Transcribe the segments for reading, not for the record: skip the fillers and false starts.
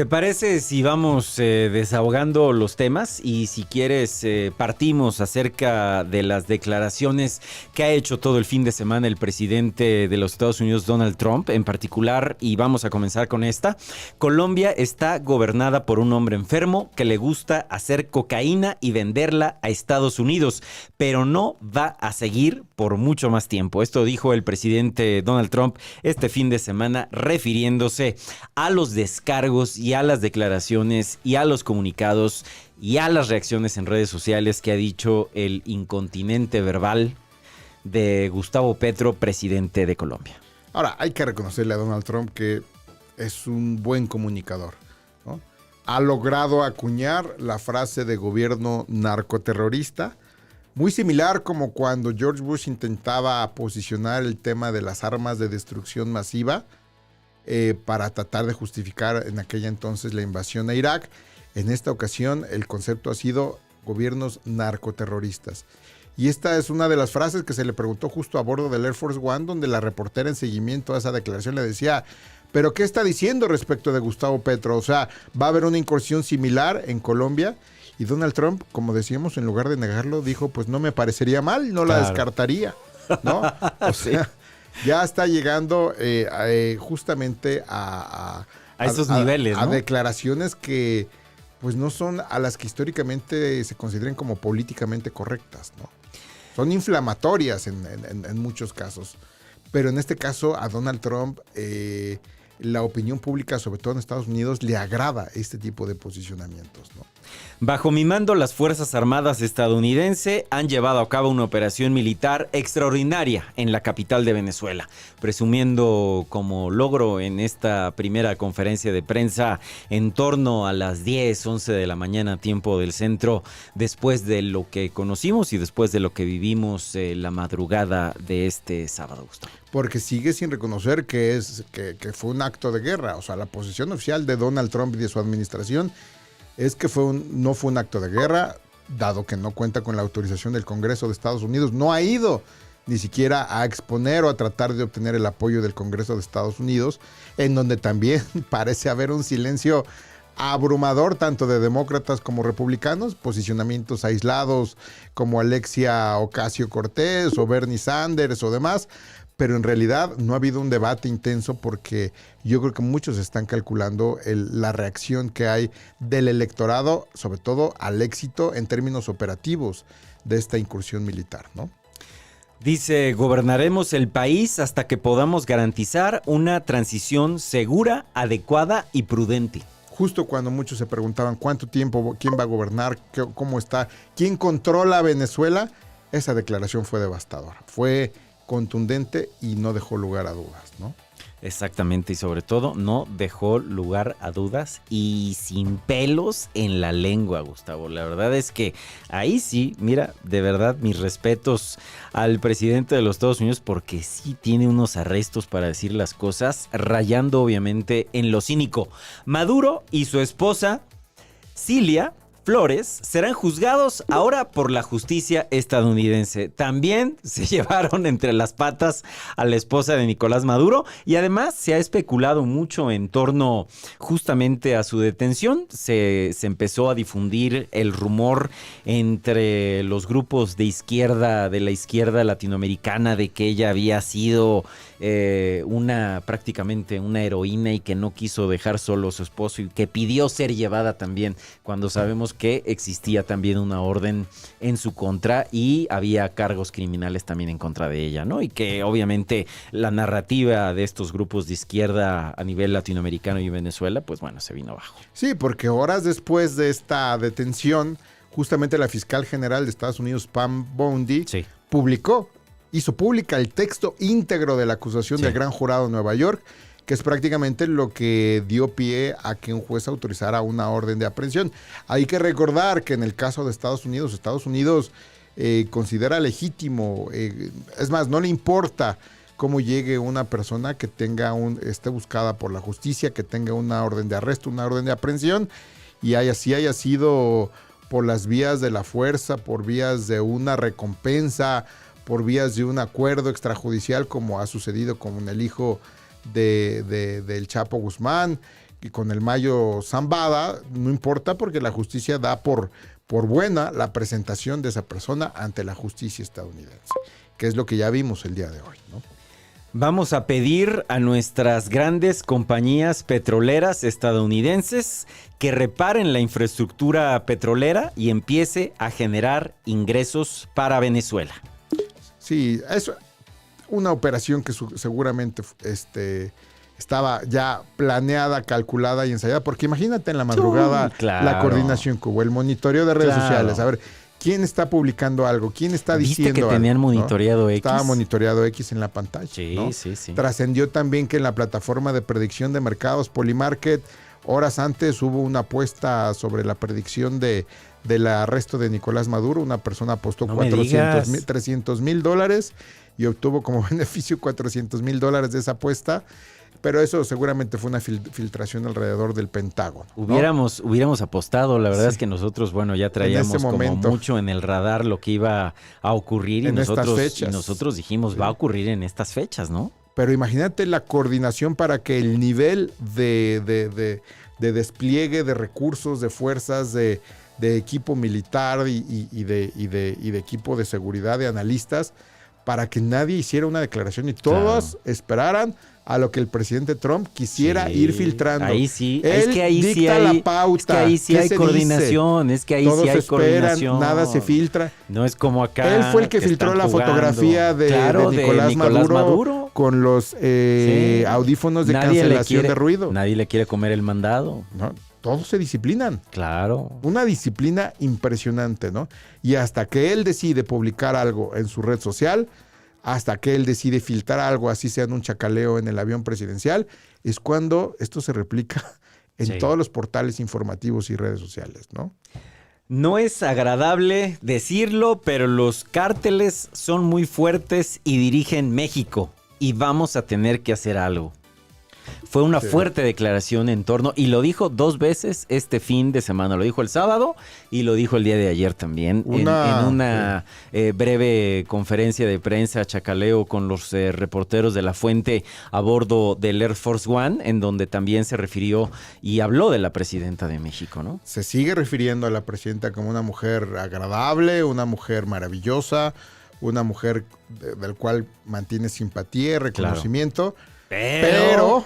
¿Te parece si vamos desahogando los temas y si quieres partimos acerca de las declaraciones que ha hecho todo el fin de semana el presidente de los Estados Unidos, Donald Trump, en particular, y vamos a comenzar con esta? Colombia está gobernada por un hombre enfermo que le gusta hacer cocaína y venderla a Estados Unidos, pero no va a seguir por mucho más tiempo. Esto dijo el presidente Donald Trump este fin de semana, refiriéndose a los descargos y a las declaraciones y a los comunicados y a las reacciones en redes sociales que ha dicho el incontinente verbal de Gustavo Petro, presidente de Colombia. Ahora, hay que reconocerle a Donald Trump que es un buen comunicador, ¿no? Ha logrado acuñar la frase de gobierno narcoterrorista, muy similar como cuando George Bush intentaba posicionar el tema de las armas de destrucción masiva para tratar de justificar en aquella entonces la invasión a Irak. En esta ocasión el concepto ha sido gobiernos narcoterroristas. Y esta es una de las frases que se le preguntó justo a bordo del Air Force One, donde la reportera en seguimiento a esa declaración le decía: ¿pero qué está diciendo respecto de Gustavo Petro? O sea, ¿va a haber una incursión similar en Colombia? Y Donald Trump, como decíamos, en lugar de negarlo, dijo: pues no me parecería mal, no la descartaría, ¿no? O sea, ya está llegando justamente a esos niveles, ¿no? A declaraciones que pues no son a las que históricamente se consideren como políticamente correctas, ¿no? Son inflamatorias en muchos casos. Pero en este caso a Donald Trump, la opinión pública, sobre todo en Estados Unidos, le agrada este tipo de posicionamientos, ¿no? Bajo mi mando, las Fuerzas Armadas estadounidenses han llevado a cabo una operación militar extraordinaria en la capital de Venezuela, presumiendo como logro en esta primera conferencia de prensa en torno a las 10, 11 de la mañana, tiempo del centro, después de lo que conocimos y después de lo que vivimos la madrugada de este sábado, Gustavo. Porque sigue sin reconocer que fue un acto de guerra. O sea, la posición oficial de Donald Trump y de su administración es que no fue un acto de guerra, dado que no cuenta con la autorización del Congreso de Estados Unidos. No ha ido ni siquiera a exponer o a tratar de obtener el apoyo del Congreso de Estados Unidos, en donde también parece haber un silencio abrumador, tanto de demócratas como republicanos, posicionamientos aislados como Alexia Ocasio-Cortez o Bernie Sanders o demás. Pero en realidad no ha habido un debate intenso porque yo creo que muchos están calculando la reacción que hay del electorado, sobre todo al éxito en términos operativos de esta incursión militar, ¿no? Dice: gobernaremos el país hasta que podamos garantizar una transición segura, adecuada y prudente. Justo cuando muchos se preguntaban cuánto tiempo, quién va a gobernar, cómo está, quién controla Venezuela, esa declaración fue devastadora. Fue contundente y no dejó lugar a dudas, ¿no? Exactamente, y sobre todo no dejó lugar a dudas y sin pelos en la lengua, Gustavo. La verdad es que ahí sí, mira, de verdad, mis respetos al presidente de los Estados Unidos, porque sí tiene unos arrestos para decir las cosas, rayando obviamente en lo cínico. Maduro y su esposa, Cilia Flores, serán juzgados ahora por la justicia estadounidense. También se llevaron entre las patas a la esposa de Nicolás Maduro y además se ha especulado mucho en torno justamente a su detención. Se empezó a difundir el rumor entre los grupos de la izquierda latinoamericana, de que ella había sido prácticamente una heroína y que no quiso dejar solo a su esposo y que pidió ser llevada también, cuando sabemos que existía también una orden en su contra y había cargos criminales también en contra de ella, ¿no? Y que obviamente la narrativa de estos grupos de izquierda a nivel latinoamericano y Venezuela, pues bueno, se vino abajo. Sí, porque horas después de esta detención, justamente la fiscal general de Estados Unidos, Pam Bondi, hizo pública el texto íntegro de la acusación del gran jurado de Nueva York, que es prácticamente lo que dio pie a que un juez autorizara una orden de aprehensión. Hay que recordar que en el caso de Estados Unidos considera legítimo, es más, no le importa cómo llegue una persona que esté buscada por la justicia, que tenga una orden de arresto, una orden de aprehensión, y haya sido por las vías de la fuerza, por vías de una recompensa, por vías de un acuerdo extrajudicial, como ha sucedido con el hijo del Chapo Guzmán, y con el Mayo Zambada, no importa porque la justicia da por buena la presentación de esa persona ante la justicia estadounidense, que es lo que ya vimos el día de hoy, ¿no? Vamos a pedir a nuestras grandes compañías petroleras estadounidenses que reparen la infraestructura petrolera y empiece a generar ingresos para Venezuela. Sí, es una operación que seguramente estaba ya planeada, calculada y ensayada, porque imagínate en la madrugada la coordinación que hubo, el monitoreo de redes sociales, a ver, ¿quién está publicando algo? ¿Quién está diciendo ¿Viste que tenían algo, monitoreado, ¿no? X? Estaba monitoreado X en la pantalla. Sí, ¿no? sí. Trascendió también que en la plataforma de predicción de mercados Polymarket, horas antes hubo una apuesta sobre la predicción del arresto de Nicolás Maduro. Una persona apostó $300,000 y obtuvo como beneficio $400,000 de esa apuesta. Pero eso seguramente fue una filtración alrededor del Pentágono, ¿no? Hubiéramos apostado, la verdad es que nosotros, ya traíamos como mucho en el radar lo que iba a ocurrir y nosotros dijimos, va a ocurrir en estas fechas, ¿no? Pero imagínate la coordinación para que el nivel de despliegue de recursos, de fuerzas, de equipo militar y de equipo de seguridad, de analistas, para que nadie hiciera una declaración y todos esperaran a lo que el presidente Trump quisiera ir filtrando. Ahí sí, él dicta la pauta. Es que ahí sí hay coordinación, todos esperan, nada se filtra. No es como acá. Él fue el que filtró la fotografía de Nicolás Maduro con los audífonos de cancelación de ruido. Nadie le quiere comer el mandado. No, todos se disciplinan. Claro. Una disciplina impresionante, ¿no? Y hasta que él decide publicar algo en su red social, hasta que él decide filtrar algo, así sea en un chacaleo en el avión presidencial, es cuando esto se replica en todos los portales informativos y redes sociales, ¿no? No es agradable decirlo, pero los cárteles son muy fuertes y dirigen México, y vamos a tener que hacer algo. Fue una fuerte declaración en torno, y lo dijo 2 veces este fin de semana. Lo dijo el sábado y lo dijo el día de ayer también. En una breve conferencia de prensa, chacaleo con los reporteros de La Fuente a bordo del Air Force One, en donde también se refirió y habló de la presidenta de México, ¿no? Se sigue refiriendo a la presidenta como una mujer agradable, una mujer maravillosa, una mujer del cual mantiene simpatía y reconocimiento. Claro.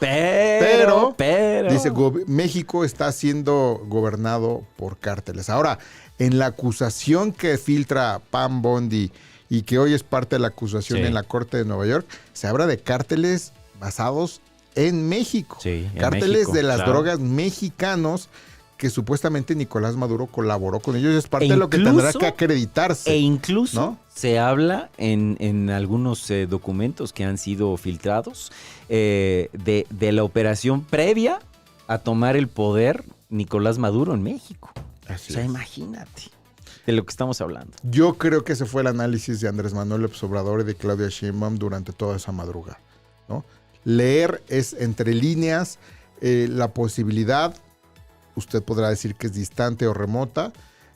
Pero, dice, México está siendo gobernado por cárteles. Ahora, en la acusación que filtra Pam Bondi y que hoy es parte de la acusación en la Corte de Nueva York, se habla de cárteles basados en México. Sí, cárteles México, de las drogas mexicanos que supuestamente Nicolás Maduro colaboró con ellos. Es parte de lo que tendrá que acreditarse. E incluso, ¿no?, se habla en algunos documentos que han sido filtrados de la operación previa a tomar el poder Nicolás Maduro en México. Así es. Imagínate de lo que estamos hablando. Yo creo que ese fue el análisis de Andrés Manuel López Obrador y de Claudia Sheinbaum durante toda esa madrugada, ¿no? Leer es entre líneas la posibilidad, usted podrá decir que es distante o remota,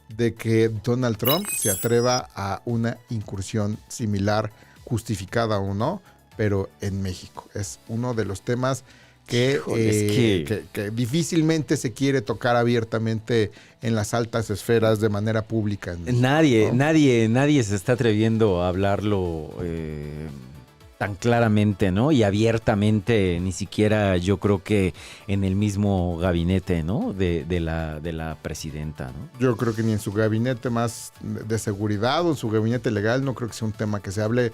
de que Donald Trump se atreva a una incursión similar, justificada o no, pero en México. Es uno de los temas que difícilmente se quiere tocar abiertamente en las altas esferas de manera pública. Nadie se está atreviendo a hablarlo tan claramente, ¿no? Y abiertamente, ni siquiera yo creo que en el mismo gabinete, ¿no? De la presidenta, ¿no? Yo creo que ni en su gabinete más de seguridad o en su gabinete legal no creo que sea un tema que se hable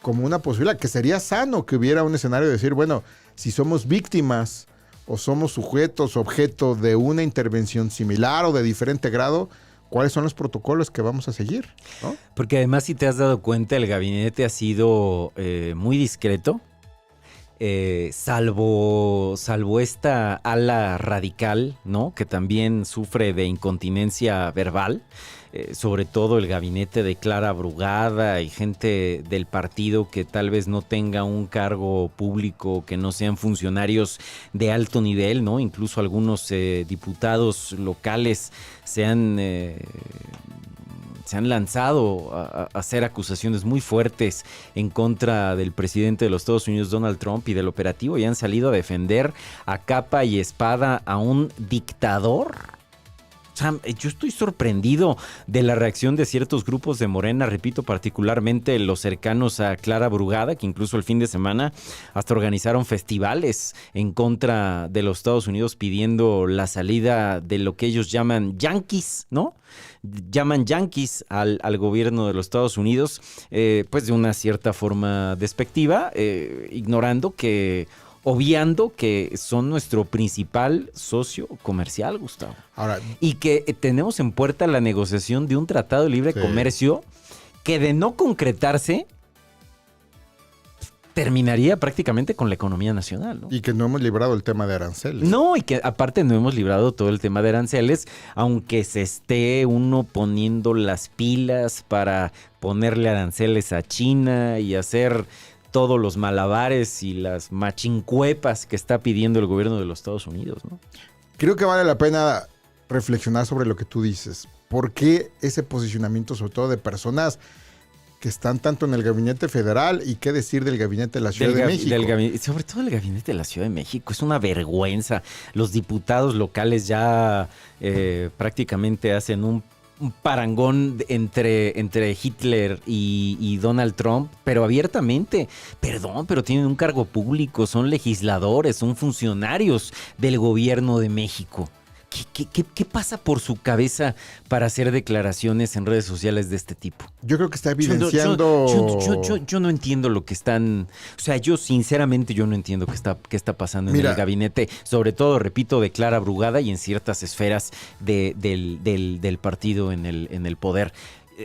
como una posibilidad, que sería sano que hubiera un escenario de decir, bueno, si somos víctimas o somos sujetos, objeto de una intervención similar o de diferente grado, ¿cuáles son los protocolos que vamos a seguir, ¿no? Porque además, si te has dado cuenta, el gabinete ha sido muy discreto, salvo esta ala radical, ¿no?, que también sufre de incontinencia verbal. Sobre todo el gabinete de Clara Brugada y gente del partido que tal vez no tenga un cargo público, que no sean funcionarios de alto nivel, ¿no? Incluso algunos diputados locales se han se han lanzado a hacer acusaciones muy fuertes en contra del presidente de los Estados Unidos, Donald Trump, y del operativo, y han salido a defender a capa y espada a un dictador. O sea, yo estoy sorprendido de la reacción de ciertos grupos de Morena, repito, particularmente los cercanos a Clara Brugada, que incluso el fin de semana hasta organizaron festivales en contra de los Estados Unidos pidiendo la salida de lo que ellos llaman yanquis, ¿no? Llaman yanquis al gobierno de los Estados Unidos, pues de una cierta forma despectiva, obviando que son nuestro principal socio comercial, Gustavo. Ahora, y que tenemos en puerta la negociación de un tratado de libre comercio que, de no concretarse, terminaría prácticamente con la economía nacional, ¿no? Y que no hemos librado el tema de aranceles. No, y que aparte no hemos librado todo el tema de aranceles, aunque se esté uno poniendo las pilas para ponerle aranceles a China y hacer todos los malabares y las machincuepas que está pidiendo el gobierno de los Estados Unidos, ¿no? Creo que vale la pena reflexionar sobre lo que tú dices. ¿Por qué ese posicionamiento, sobre todo de personas que están tanto en el gabinete federal y qué decir del gabinete de la Ciudad de México? Sobre todo el gabinete de la Ciudad de México. Es una vergüenza. Los diputados locales ya prácticamente hacen un parangón entre Hitler y Donald Trump, pero abiertamente. Perdón, pero tienen un cargo público, son legisladores, son funcionarios del gobierno de México. ¿Qué pasa por su cabeza para hacer declaraciones en redes sociales de este tipo? Yo creo que está evidenciando... Yo no entiendo lo que están... O sea, yo sinceramente no entiendo qué está pasando en el gabinete. Sobre todo, repito, de Clara Brugada y en ciertas esferas del partido en el poder.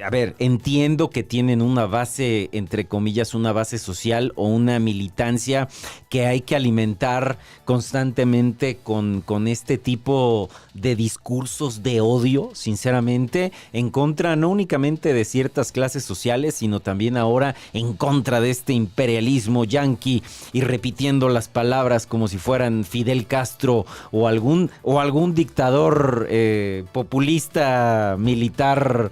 A ver, entiendo que tienen una base, entre comillas, una base social o una militancia que hay que alimentar constantemente con este tipo de discursos de odio, sinceramente, en contra no únicamente de ciertas clases sociales, sino también ahora en contra de este imperialismo yanqui, y repitiendo las palabras como si fueran Fidel Castro o algún dictador populista militar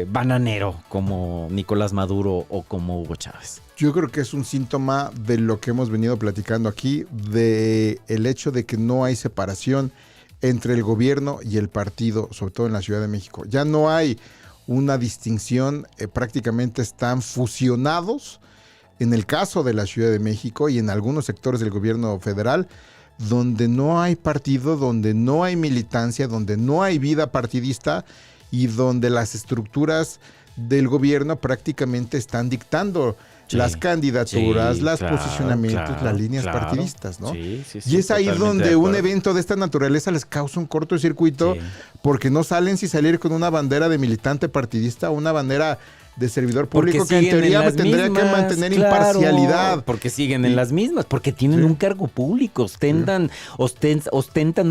bananero como Nicolás Maduro o como Hugo Chávez. Yo creo que es un síntoma de lo que hemos venido platicando aquí, de el hecho de que no hay separación entre el gobierno y el partido, sobre todo en la Ciudad de México. Ya no hay una distinción, prácticamente están fusionados en el caso de la Ciudad de México y en algunos sectores del gobierno federal, donde no hay partido, donde no hay militancia, donde no hay vida partidista y donde las estructuras del gobierno prácticamente están dictando las candidaturas, los posicionamientos, las líneas partidistas, ¿no? Sí, y es ahí donde un evento de esta naturaleza les causa un cortocircuito, porque no salen sin salir con una bandera de militante partidista o una bandera de servidor público que en teoría tendría que mantener imparcialidad. Porque siguen en las mismas, porque tienen un cargo público, ostentan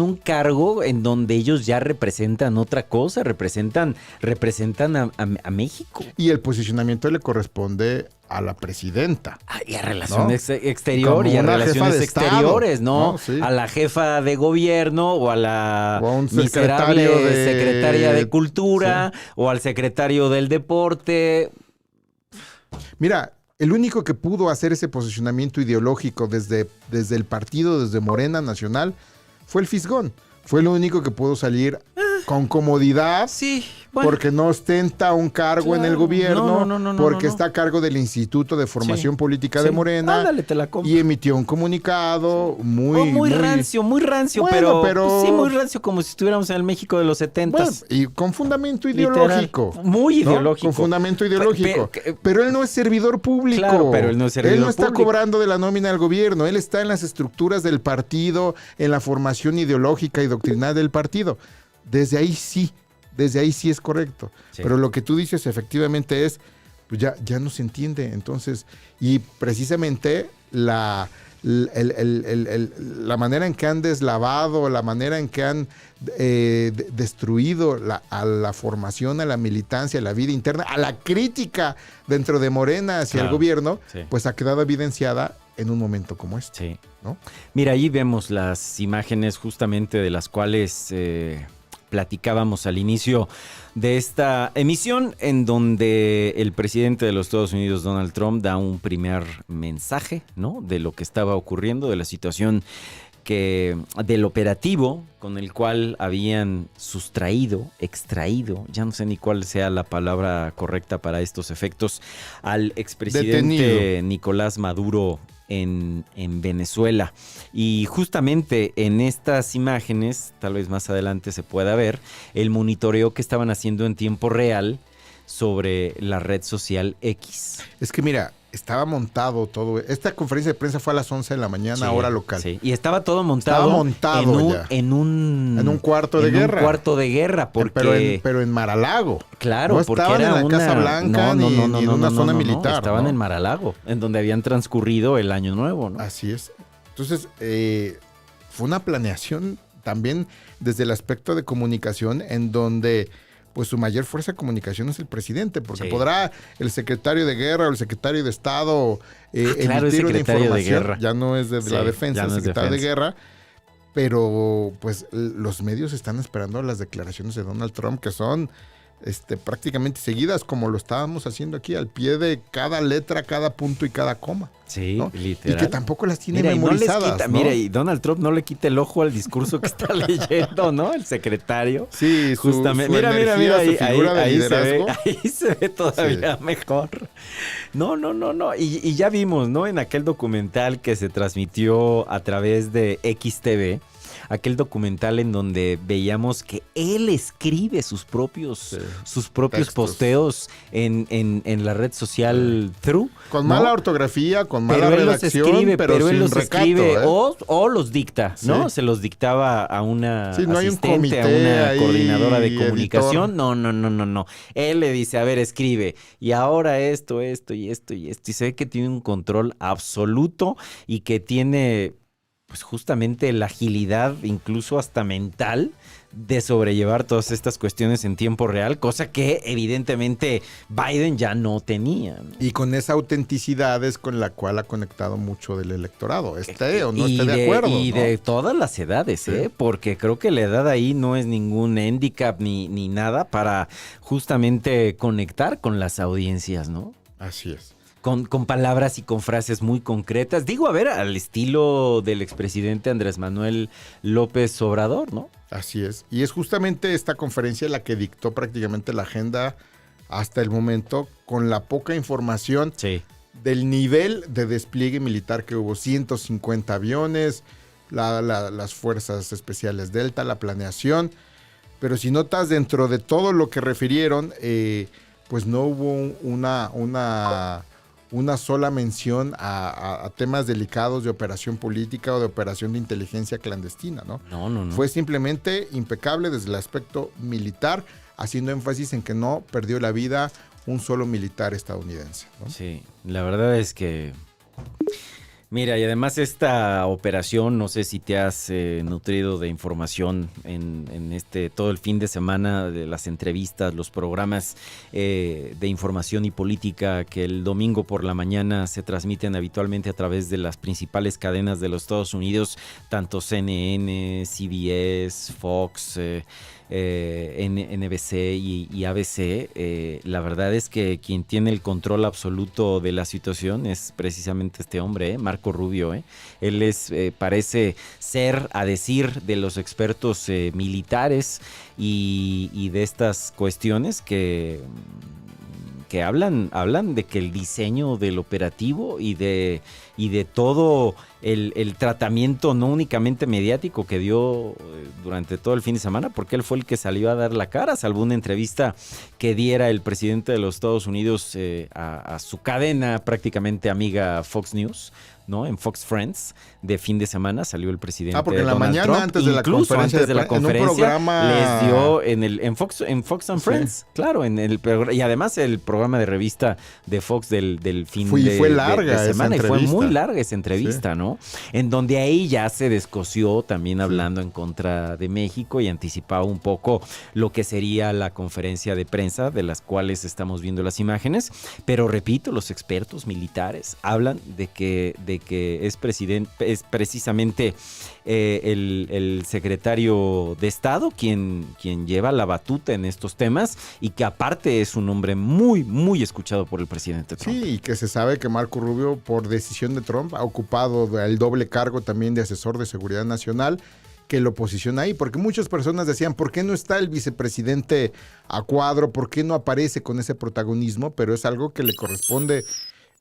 un cargo en donde ellos ya representan otra cosa, representan a México. Y el posicionamiento le corresponde a la presidenta. Y a relaciones exteriores, y a relaciones exteriores, ¿no? Sí. A la jefa de gobierno o a la miserable secretaria de Cultura, o al secretario del Deporte. Mira, el único que pudo hacer ese posicionamiento ideológico desde el partido, desde Morena Nacional, fue el Fisgón. Fue el único que pudo salir con comodidad, porque no ostenta un cargo en el gobierno, porque está a cargo del Instituto de Formación Política de Morena. Ándale, te la compro. Y emitió un comunicado muy rancio, bueno, pero sí, muy rancio, como si estuviéramos en el México de los 70s. Bueno, y con fundamento ideológico. Literal, muy ideológico. Con fundamento ideológico. Pero él no es servidor público. Claro, pero él no es servidor público. Él no está cobrando de la nómina del gobierno. Él está en las estructuras del partido, en la formación ideológica y doctrinal del partido. Desde ahí sí es correcto. Sí. Pero lo que tú dices efectivamente es, pues ya no se entiende. Entonces, y precisamente la manera en que han deslavado, la manera en que han destruido a la formación, a la militancia, a la vida interna, a la crítica dentro de Morena hacia el gobierno, pues ha quedado evidenciada en un momento como este. Sí. ¿No? Mira, ahí vemos las imágenes justamente de las cuales platicábamos al inicio de esta emisión, en donde el presidente de los Estados Unidos, Donald Trump, da un primer mensaje, ¿no?, de lo que estaba ocurriendo, de la situación del operativo con el cual habían extraído, ya no sé ni cuál sea la palabra correcta para estos efectos, al expresidente detenido Nicolás Maduro en Venezuela. Y justamente en estas imágenes, tal vez más adelante se pueda ver, el monitoreo que estaban haciendo en tiempo real sobre la red social X. Es que mira, estaba montado todo. Esta conferencia de prensa fue a las 11 de la mañana, hora local. Sí, y estaba todo montado, en un cuarto de guerra. Un cuarto de guerra, porque... Pero en Mar-a-Lago. Claro, no porque estaban era en la Casa Blanca ni en una zona militar. Estaban en Mar-a-Lago, en donde habían transcurrido el Año Nuevo, ¿no? Así es. Entonces, fue una planeación también desde el aspecto de comunicación, en donde pues su mayor fuerza de comunicación es el presidente, porque podrá el secretario de guerra o el secretario de Estado emitir una información, ya no es de la defensa, el secretario de guerra, pero pues los medios están esperando las declaraciones de Donald Trump, que son prácticamente seguidas, como lo estábamos haciendo aquí, al pie de cada letra, cada punto y cada coma. Sí, ¿no? literal. Y que tampoco las tiene memorizadas. Mira, y Donald Trump no le quita el ojo al discurso que está leyendo, ¿no? El secretario. Sí, justamente. Mira, ahí se ve todavía mejor. No. Y ya vimos, ¿no? En aquel documental que se transmitió a través de XTV, aquel documental en donde veíamos que él escribe sus propios posteos en la red social Thru. Con mala ortografía, con mala redacción, pero él los escribe o los dicta, ¿no? Se los dictaba a una asistente, a una coordinadora de comunicación. Editor. No. Él le dice, a ver, escribe. Y ahora esto y esto. Y se ve que tiene un control absoluto y que tiene... pues justamente la agilidad, incluso hasta mental, de sobrellevar todas estas cuestiones en tiempo real, cosa que evidentemente Biden ya no tenía. Y con esa autenticidad es con la cual ha conectado mucho del electorado, o no esté de acuerdo. Y de todas las edades, porque creo que la edad ahí no es ningún handicap ni nada para justamente conectar con las audiencias, ¿no? Así es. Con palabras y con frases muy concretas. Digo, a ver, al estilo del expresidente Andrés Manuel López Obrador, ¿no? Así es. Y es justamente esta conferencia la que dictó prácticamente la agenda hasta el momento, con la poca información del nivel de despliegue militar que hubo. 150 aviones, las fuerzas especiales Delta, la planeación. Pero si notas, dentro de todo lo que refirieron, pues no hubo una sola mención a temas delicados de operación política o de operación de inteligencia clandestina, ¿no? No. Fue simplemente impecable desde el aspecto militar, haciendo énfasis en que no perdió la vida un solo militar estadounidense, ¿no? Sí, la verdad es que... Mira, y además esta operación, no sé si te has nutrido de información en todo el fin de semana, de las entrevistas, los programas de información y política que el domingo por la mañana se transmiten habitualmente a través de las principales cadenas de los Estados Unidos, tanto CNN, CBS, Fox, NBC y ABC. La verdad es que quien tiene el control absoluto de la situación es precisamente este hombre, Marco Rubio. Él parece ser, a decir de los expertos militares y de estas cuestiones que hablan de que el diseño del operativo y de todo el tratamiento no únicamente mediático que dio durante todo el fin de semana, porque él fue el que salió a dar la cara, salvo una entrevista que diera el presidente de los Estados Unidos a su cadena prácticamente amiga Fox News, ¿no? En Fox Friends de fin de semana salió el presidente porque en la Donald mañana Trump, antes de la conferencia, antes de la conferencia, en un programa... les dio en Fox and Friends, claro, y además el programa de revista de Fox del fin fue larga de semana, y fue entrevista. muy larga esa entrevista, ¿no? En donde ahí ya se descoció también hablando en contra de México y anticipaba un poco lo que sería la conferencia de prensa, de las cuales estamos viendo las imágenes, pero repito, los expertos militares hablan de que de que es precisamente el secretario de Estado quien lleva la batuta en estos temas y que aparte es un hombre muy, muy escuchado por el presidente Trump. Sí, y que se sabe que Marco Rubio, por decisión de Trump, ha ocupado el doble cargo también de asesor de seguridad nacional, que lo posiciona ahí, porque muchas personas decían, ¿por qué no está el vicepresidente a cuadro? ¿Por qué no aparece con ese protagonismo? Pero es algo que le corresponde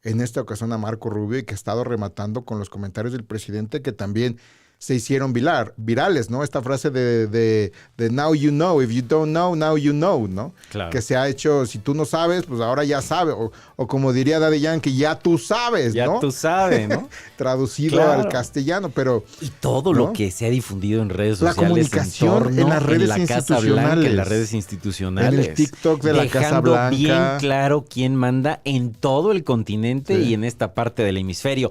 en esta ocasión a Marco Rubio y que ha estado rematando con los comentarios del presidente que también se hicieron virales, ¿no? Esta frase de now you know, if you don't know, now you know, ¿no? Claro. Que se ha hecho, si tú no sabes, pues ahora ya sabes, o como diría Daddy Yankee, ya tú sabes, ya ¿no? Ya tú sabes, ¿no? Traducido al castellano, pero... Y todo, ¿no?, lo que se ha difundido en redes sociales. La comunicación en las redes en la Casa Blanca, en las redes institucionales. En el TikTok de la Casa Blanca. Dejando bien claro quién manda en todo el continente y en esta parte del hemisferio.